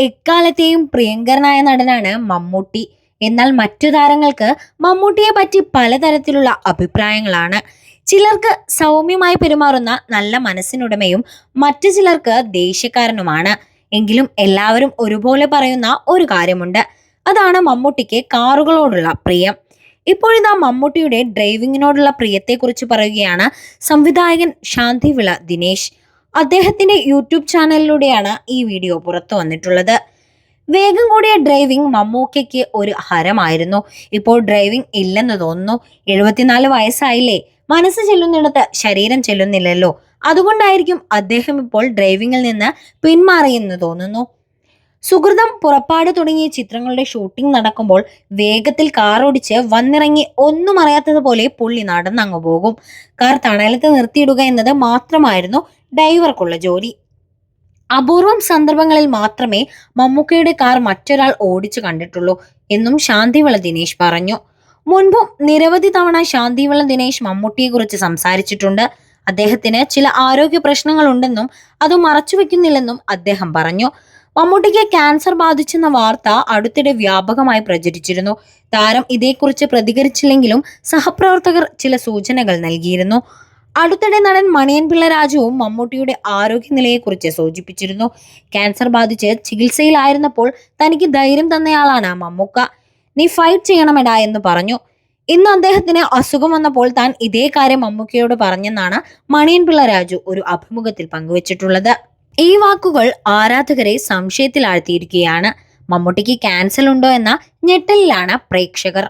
എക്കാലത്തെയും പ്രിയങ്കരനായ നടനാണ് മമ്മൂട്ടി. എന്നാൽ മറ്റു താരങ്ങൾക്ക് മമ്മൂട്ടിയെ പറ്റി പലതരത്തിലുള്ള അഭിപ്രായങ്ങളാണ്. ചിലർക്ക് സൗമ്യമായി പെരുമാറുന്ന നല്ല മനസ്സിനുടമയും മറ്റു ചിലർക്ക് ദേഷ്യക്കാരനുമാണ്. എങ്കിലും എല്ലാവരും ഒരുപോലെ പറയുന്ന ഒരു കാര്യമുണ്ട്. അതാണ് മമ്മൂട്ടിക്ക് കാറുകളോടുള്ള പ്രിയം. ഇപ്പോഴിതാ മമ്മൂട്ടിയുടെ ഡ്രൈവിങ്ങിനോടുള്ള പ്രിയത്തെക്കുറിച്ച് പറയുകയാണ് സംവിധായകൻ ശാന്തിവിള ദിനേശ്. അദ്ദേഹത്തിന്റെ യൂട്യൂബ് ചാനലിലൂടെയാണ് ഈ വീഡിയോ പുറത്തു വന്നിട്ടുള്ളത്. വേഗം കൂടിയ ഡ്രൈവിംഗ് മമ്മൂക്കയ്ക്ക് ഒരു ഹരമായിരുന്നു. ഇപ്പോൾ ഡ്രൈവിംഗ് ഇല്ലെന്ന് തോന്നുന്നു. 74 വയസ്സായില്ലേ, മനസ്സ് ചെല്ലുന്നിടത്ത് ശരീരം ചെല്ലുന്നില്ലല്ലോ. അതുകൊണ്ടായിരിക്കും അദ്ദേഹം ഇപ്പോൾ ഡ്രൈവിംഗിൽ നിന്ന് പിന്മാറിയെന്ന് തോന്നുന്നു. സുഹൃതം, പുറപ്പാട് തുടങ്ങിയ ചിത്രങ്ങളുടെ ഷൂട്ടിംഗ് നടക്കുമ്പോൾ വേഗത്തിൽ കാർ ഓടിച്ച് വന്നിറങ്ങി ഒന്നും അറിയാത്തതുപോലെ പുള്ളി നടന്നങ്ങു പോകും. കാർ തണലത്ത് നിർത്തിയിടുക എന്നത് മാത്രമായിരുന്നു ഡ്രൈവർക്കുള്ള ജോലി. അപൂർവം സന്ദർഭങ്ങളിൽ മാത്രമേ മമ്മൂക്കയുടെ കാർ മറ്റൊരാൾ ഓടിച്ചു കണ്ടിട്ടുള്ളൂ എന്നും ശാന്തിവിള ദിനേശ് പറഞ്ഞു. മുൻപും നിരവധി തവണ ശാന്തിവിള ദിനേശ് മമ്മൂട്ടിയെ കുറിച്ച് സംസാരിച്ചിട്ടുണ്ട്. അദ്ദേഹത്തിന് ചില ആരോഗ്യ പ്രശ്നങ്ങൾ ഉണ്ടെന്നും അത് മറച്ചുവെക്കുന്നില്ലെന്നും അദ്ദേഹം പറഞ്ഞു. മമ്മൂട്ടിക്ക് ക്യാൻസർ ബാധിച്ചെന്ന വാർത്ത അടുത്തിടെ വ്യാപകമായി പ്രചരിച്ചിരുന്നു. താരം ഇതേക്കുറിച്ച് പ്രതികരിച്ചില്ലെങ്കിലും സഹപ്രവർത്തകർ ചില സൂചനകൾ നൽകിയിരുന്നു. അടുത്തിടെ നടൻ മണിയൻ പിള്ള രാജുവും മമ്മൂട്ടിയുടെ ആരോഗ്യനിലയെക്കുറിച്ച് സൂചിപ്പിച്ചിരുന്നു. ക്യാൻസർ ബാധിച്ച് ചികിത്സയിലായിരുന്നപ്പോൾ തനിക്ക് ധൈര്യം തന്നയാളാണ് മമ്മൂക്ക. നീ ഫൈറ്റ് ചെയ്യണമെടാ എന്ന് പറഞ്ഞു. ഇന്ന് അദ്ദേഹത്തിന് അസുഖം വന്നപ്പോൾ താൻ ഇതേ കാര്യം മമ്മൂക്കയോട് പറഞ്ഞെന്നാണ് മണിയൻ പിള്ള രാജു ഒരു അഭിമുഖത്തിൽ പങ്കുവച്ചിട്ടുള്ളത്. ഈ വാക്കുകൾ ആരാധകരെ സംശയത്തിലാഴ്ത്തിയിരിക്കുകയാണ്. മമ്മൂട്ടിക്ക് ക്യാൻസർ ഉണ്ടോ എന്ന ഞെട്ടലിലാണ് പ്രേക്ഷകർ.